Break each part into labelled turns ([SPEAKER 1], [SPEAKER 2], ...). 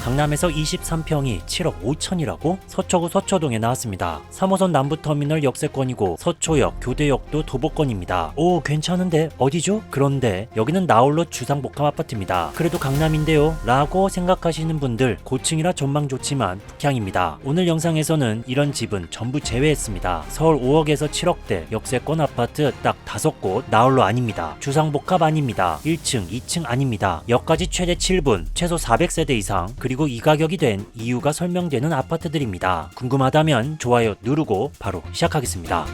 [SPEAKER 1] 강남에서 23평이 7억 5천이라고? 서초구 서초동에 나왔습니다. 3호선 남부터미널 역세권이고 서초역, 교대역도 도보권입니다. 오, 괜찮은데 어디죠? 그런데 여기는 나홀로 주상복합 아파트입니다. 그래도 강남인데요? 라고 생각하시는 분들, 고층이라 전망 좋지만 북향입니다. 오늘 영상에서는 이런 집은 전부 제외했습니다. 서울 5억에서 7억대 역세권 아파트 딱 5곳, 나홀로 아닙니다. 주상복합 아닙니다. 1층, 2층 아닙니다. 역까지 최대 7분, 최소 400세대 이상, 그리고 이 가격이 된 이유가 설명되는 아파트들입니다. 궁금하다면 좋아요 누르고 바로 시작하겠습니다.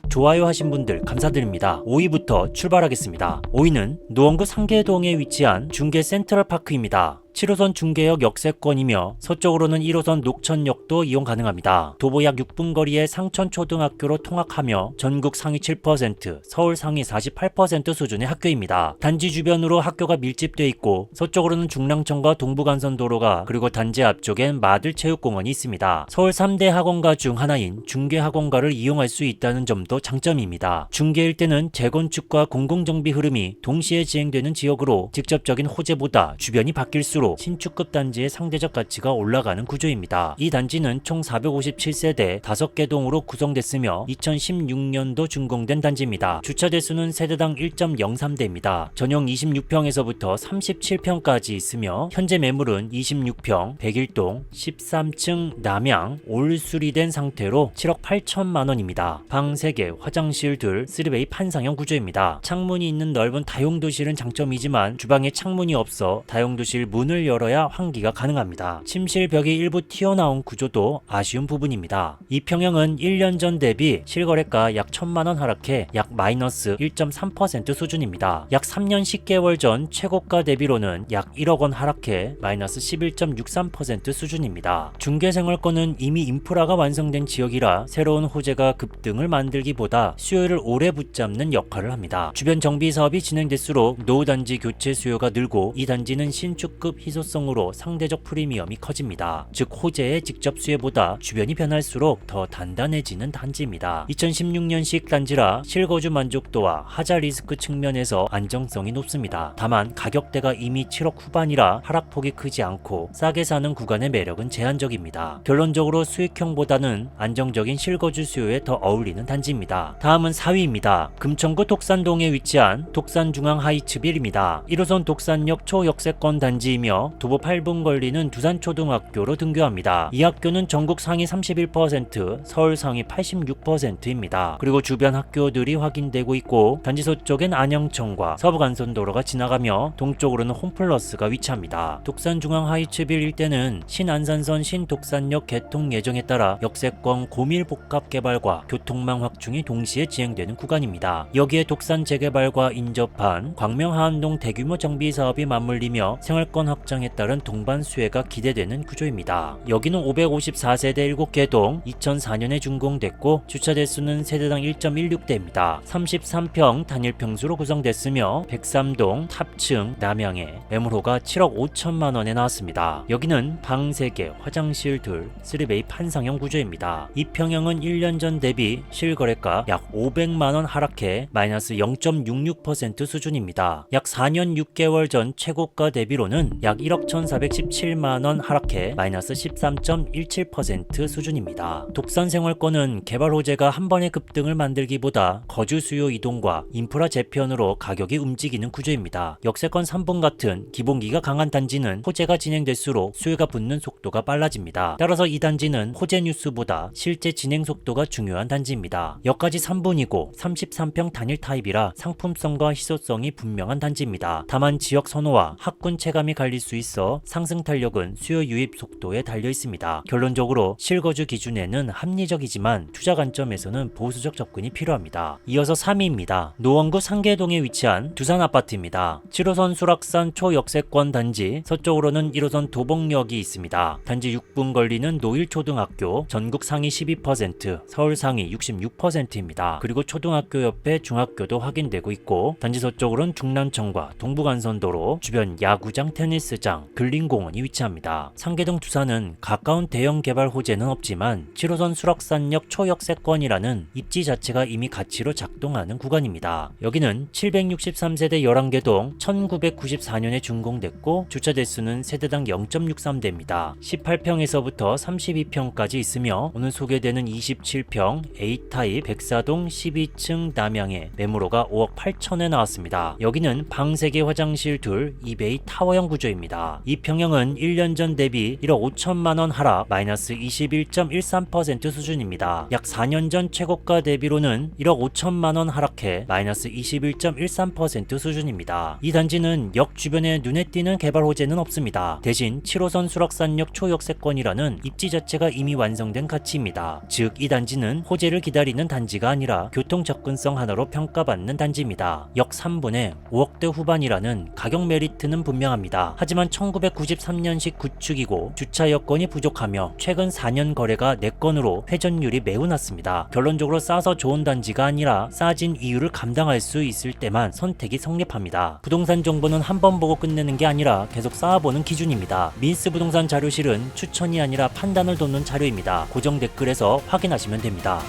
[SPEAKER 1] 좋아요 하신 분들 감사드립니다. 5위부터 출발하겠습니다. 5위는 노원구 상계동에 위치한 중계 센트럴파크입니다. 7호선 중계역 역세권이며 서쪽으로는 1호선 녹천역도 이용 가능합니다. 도보 약 6분 거리의 상천초등학교로 통학하며 전국 상위 7%, 서울 상위 48% 수준의 학교입니다. 단지 주변으로 학교가 밀집돼 있고 서쪽으로는 중랑천과 동부간선도로가, 그리고 단지 앞쪽엔 마들체육공원이 있습니다. 서울 3대 학원가 중 하나인 중계학원가를 이용할 수 있다는 점도 장점입니다. 중계 일대는 재건축과 공공정비 흐름이 동시에 진행되는 지역으로 직접적인 호재보다 주변이 바뀔수록 신축급 단지의 상대적 가치가 올라가는 구조입니다. 이 단지는 총 457세대 5개 동으로 구성됐으며 2016년도 준공된 단지입니다. 주차 대수는 세대당 1.03대입니다. 전용 26평에서부터 37평까지 있으며 현재 매물은 26평 101동 13층 남양 올 수리된 상태로 7억 8천만 원입니다. 방 3개, 화장실 둘, 3베이 판상형 구조입니다. 창문이 있는 넓은 다용도실은 장점이지만 주방에 창문이 없어 다용도실 문을 열어야 환기가 가능합니다. 침실 벽이 일부 튀어나온 구조도 아쉬운 부분입니다. 이 평형은 1년 전 대비 실거래가 약 1,000만 원 하락해 약 마이너스 1.3% 수준입니다. 약 3년 10개월 전 최고가 대비로는 약 1억 원 하락해 마이너스 11.63% 수준입니다. 중개생활권은 이미 인프라가 완성된 지역이라 새로운 호재가 급등을 만들기보다 수요를 오래 붙잡는 역할을 합니다. 주변 정비 사업이 진행될수록 노후 단지 교체 수요가 늘고 이 단지는 신축급 희소성으로 상대적 프리미엄이 커집니다. 즉 호재의 직접 수혜보다 주변이 변할수록 더 단단해지는 단지입니다. 2016년식 단지라 실거주 만족도와 하자 리스크 측면에서 안정성이 높습니다. 다만 가격대가 이미 7억 후반이라 하락폭이 크지 않고 싸게 사는 구간의 매력은 제한적입니다. 결론적으로 수익형보다는 안정적인 실거주 수요에 더 어울리는 단지입니다. 다음은 4위입니다. 금천구 독산동에 위치한 독산중앙하이츠빌입니다. 1호선 독산역 초역세권 단지이며 도보 8분 걸리는 두산초등학교로 등교합니다. 이 학교는 전국 상위 31%, 서울 상위 86%입니다. 그리고 주변 학교들이 확인되고 있고 단지 서쪽엔 안영천과 서부간선도로가 지나가며 동쪽으로는 홈플러스가 위치합니다. 독산중앙하이츠빌 일대는 신안산선 신독산역 개통 예정에 따라 역세권 고밀복합 개발과 교통망 확충이 동시에 진행되는 구간입니다. 여기에 독산 재개발과 인접한 광명하안동 대규모 정비 사업이 맞물리며 생활권 확장에 따른 동반 수혜가 기대되는 구조입니다. 여기는 554세대 7개 동 2004년에 준공됐고 주차 대수는 세대당 1.16대입니다. 33평 단일 평수로 구성됐으며 103동 탑층 남양에 매물호가 7억 5천만 원에 나왔습니다. 여기는 방 3개, 화장실 둘, 3베이 판상형 구조입니다. 이 평형은 1년 전 대비 실거래가 약 500만 원 하락해 마이너스 0.66% 수준입니다. 약 4년 6개월 전 최고가 대비로는 약 1억 1,417만원 하락해 마이너스 13.17% 수준입니다. 독산 생활권은 개발 호재가 한 번의 급등을 만들기보다 거주 수요 이동과 인프라 재편으로 가격이 움직이는 구조입니다. 역세권 3분 같은 기본기가 강한 단지는 호재가 진행될수록 수요가 붙는 속도가 빨라집니다. 따라서 이 단지는 호재 뉴스보다 실제 진행 속도가 중요한 단지입니다. 역까지 3분이고 33평 단일 타입이라 상품성과 희소성이 분명한 단지입니다. 다만 지역 선호와 학군 체감이 갈릴 수 있어 상승 탄력은 수요 유입 속도에 달려 있습니다. 결론적으로 실거주 기준에는 합리적이지만 투자 관점에서는 보수적 접근이 필요합니다. 이어서 3위입니다. 노원구 상계동에 위치한 두산 아파트입니다. 7호선 수락산 초역세권 단지, 서쪽으로는 1호선 도봉역이 있습니다. 단지 6분 걸리는 노일초등학교, 전국 상위 12%, 서울 상위 66%입니다. 그리고 초등학교 옆에 중학교도 확인되고 있고 단지 서쪽으로는 중랑천과 동부간선도로, 주변 야구장, 테니스 테니스장, 근린공원이 위치합니다. 상계동 두산은 가까운 대형 개발 호재는 없지만 7호선 수락산역 초역세권이라는 입지 자체가 이미 가치로 작동하는 구간입니다. 여기는 763세대 11개동 1994년에 준공됐고 주차 대수는 세대당 0.63대입니다. 18평에서부터 32평까지 있으며 오늘 소개되는 27평 A타입 백사동 12층 남향에 매물호가 5억 8천에 나왔습니다. 여기는 방 3개 화장실 둘 2베이 타워형 구조입니다. 이 평형은 1년 전 대비 1억 5천만원 하락 마이너스 21.13% 수준입니다. 약 4년 전 최고가 대비로는 1억 5천만원 하락해 마이너스 21.13% 수준입니다. 이 단지는 역 주변에 눈에 띄는 개발 호재는 없습니다. 대신 7호선 수락산역 초역세권이라는 입지 자체가 이미 완성된 가치입니다. 즉 이 단지는 호재를 기다리는 단지가 아니라 교통 접근성 하나로 평가받는 단지입니다. 역 3분의 5억대 후반이라는 가격 메리트는 분명합니다. 하지만 1993년식 구축이고 주차 여건이 부족하며 최근 4년 거래가 4건으로 회전율이 매우 낮습니다. 결론적으로 싸서 좋은 단지가 아니라 싸진 이유를 감당할 수 있을 때만 선택이 성립합니다. 부동산 정보는 한 번 보고 끝내는 게 아니라 계속 쌓아보는 기준입니다. 민스 부동산 자료실은 추천이 아니라 판단을 돕는 자료입니다. 고정 댓글에서 확인하시면 됩니다.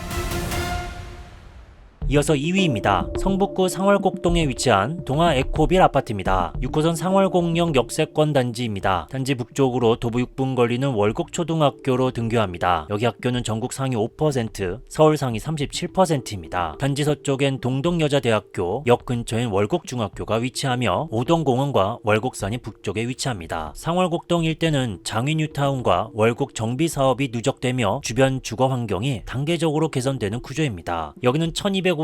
[SPEAKER 1] 이어서 2위입니다. 성북구 상월곡동에 위치한 동아 에코빌 아파트입니다. 6호선 상월곡역 역세권 단지입니다. 단지 북쪽으로 도보 6분 거리는 월곡초등학교로 등교합니다. 여기 학교는 전국 상위 5%, 서울 상위 37%입니다. 단지 서쪽엔 동덕여자대학교, 역 근처엔 월곡중학교가 위치하며 오동공원과 월곡산이 북쪽에 위치합니다. 상월곡동 일대는 장위뉴타운과 월곡 정비 사업이 누적되며 주변 주거 환경이 단계적으로 개선되는 구조입니다. 여기는 1253세대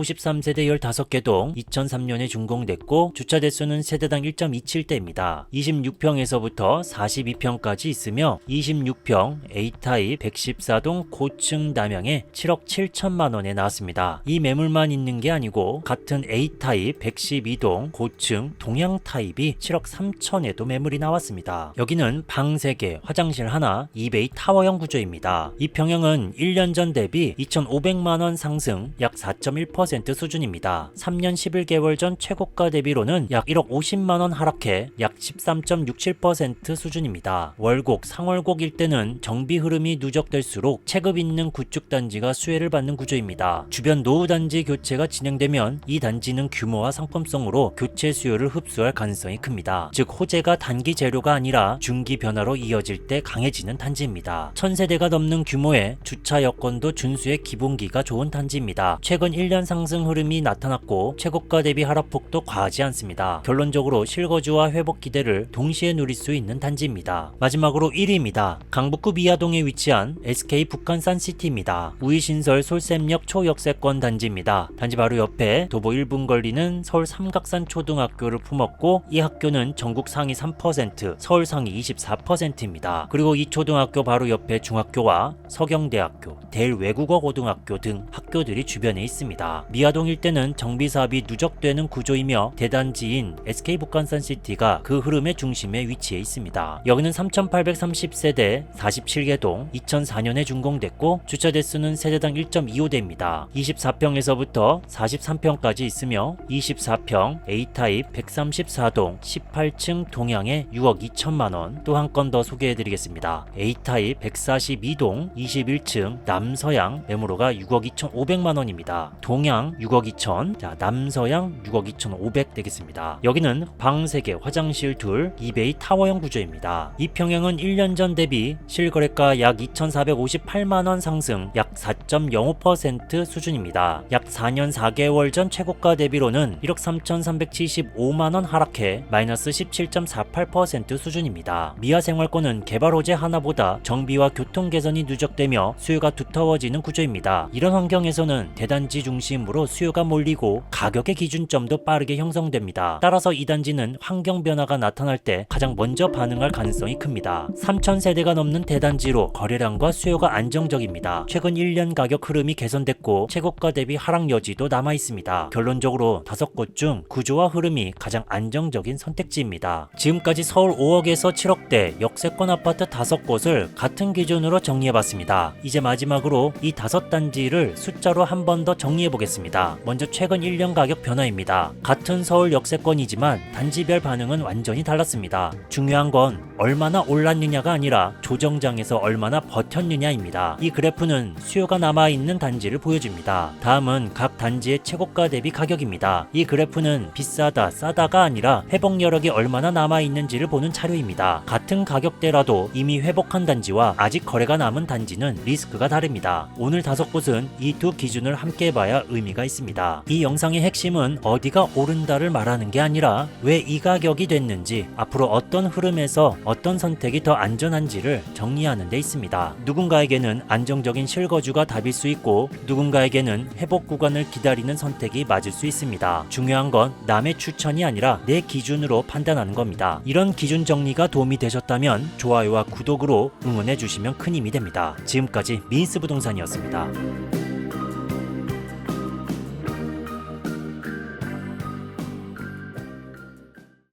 [SPEAKER 1] 15개 동 2003년에 준공됐고 주차 대수는 세대당 1.27대입니다. 26평에서부터 42평까지 있으며 26평 A타입 114동 고층 남향에 7억 7천만 원에 나왔습니다. 이 매물만 있는 게 아니고 같은 A타입 112동 고층 동양 타입이 7억 3천에도 매물이 나왔습니다. 여기는 방 3개, 화장실 하나, 2베이 타워형 구조입니다. 이 평형은 1년 전 대비 2,500만 원 상승 약 4.1% 수준입니다. 3년 11개월 전 최고가 대비로는 약 1억 50만 원 하락해 약 13.67% 수준입니다. 월곡, 상월곡 일대는 정비 흐름이 누적될수록 체급 있는 구축 단지가 수혜를 받는 구조입니다. 주변 노후 단지 교체가 진행되면 이 단지는 규모와 상품성으로 교체 수요를 흡수할 가능성이 큽니다. 즉 호재가 단기 재료가 아니라 중기 변화로 이어질 때 강해지는 단지입니다. 1000세대가 넘는 규모의 주차 여건도 준수의 기본기가 좋은 단지입니다. 최근 1년 상승 흐름이 나타났고 최고가 대비 하락폭도 과하지 않습니다. 결론적으로 실거주와 회복 기대를 동시에 누릴 수 있는 단지입니다. 마지막으로 1위입니다. 강북구 미아동에 위치한 SK 북한산시티입니다. 우이신설 솔샘역 초역세권 단지입니다. 단지 바로 옆에 도보 1분 걸리는 서울 삼각산 초등학교를 품었고 이 학교는 전국 상위 3%, 서울 상위 24%입니다. 그리고 이 초등학교 바로 옆에 중학교와 서경대학교, 대일외국어고등학교 등 학교들이 주변에 있습니다. 미아동 일대는 정비사업이 누적되는 구조이며 대단지인 SK 북한산시티가 그 흐름의 중심에 위치해 있습니다. 여기는 3,830세대 47개 동 2004년에 준공됐고 주차 대수는 세대당 1.25대입니다. 24평에서부터 43평까지 있으며 24평 A타입 134동 18층 동향에 6억 2천만 원. 또 한 건 더 소개해드리겠습니다. A타입 142동 21층 남서향 매물호가 6억 2,500만 원입니다. 동향 6억 2천, 자 남서향 6억 2,500 되겠습니다. 여기는 방 3개, 화장실 둘, 2베이 타워형 구조입니다. 이 평형은 1년 전 대비 실거래가 약 2,458만 원 상승 약 4.05% 수준입니다. 약 4년 4개월 전 최고가 대비로는 1억 3,375만 원 하락해 마이너스 17.48% 수준입니다. 미아생활권은 개발 호재 하나보다 정비와 교통 개선이 누적되며 수요가 두터워지는 구조입니다. 이런 환경에서는 대단지 중심으로 수요가 몰리고 가격의 기준점도 빠르게 형성됩니다. 따라서 이 단지는 환경 변화가 나타날 때 가장 먼저 반응할 가능성이 큽니다. 3,000세대가 넘는 대단지로 거래량과 수요가 안정적입니다. 최근 1년 가격 흐름이 개선됐고 최고가 대비 하락 여지도 남아 있습니다. 결론적으로 5곳 중 구조와 흐름이 가장 안정적인 선택지입니다. 지금까지 서울 5억에서 7억대 역세권 아파트 5곳을 같은 기준으로 정리해봤습니다. 이제 마지막으로 이 5단지를 숫자로 한 번 더 정리해보겠습니다. 알아보겠습니다. 먼저 최근 1년 가격 변화입니다. 같은 서울 역세권이지만 단지별 반응은 완전히 달랐습니다. 중요한 건 얼마나 올랐느냐가 아니라 조정장에서 얼마나 버텼느냐입니다. 이 그래프는 수요가 남아있는 단지를 보여줍니다. 다음은 각 단지의 최고가 대비 가격입니다. 이 그래프는 비싸다, 싸다가 아니라 회복 여력이 얼마나 남아있는지를 보는 자료입니다. 같은 가격대라도 이미 회복한 단지와 아직 거래가 남은 단지는 리스크가 다릅니다. 오늘 5곳은 이 두 기준을 함께 봐야 의미가 있습니다. 이 영상의 핵심은 어디가 오른다를 말하는 게 아니라 왜 이 가격이 됐는지, 앞으로 어떤 흐름에서 어떤 선택이 더 안전한지를 정리하는 데 있습니다. 누군가에게는 안정적인 실거주가 답일 수 있고 누군가에게는 회복 구간을 기다리는 선택이 맞을 수 있습니다. 중요한 건 남의 추천이 아니라 내 기준으로 판단하는 겁니다. 이런 기준 정리가 도움이 되셨다면 좋아요와 구독으로 응원해 주시면 큰 힘이 됩니다. 지금까지 민스 부동산이었습니다.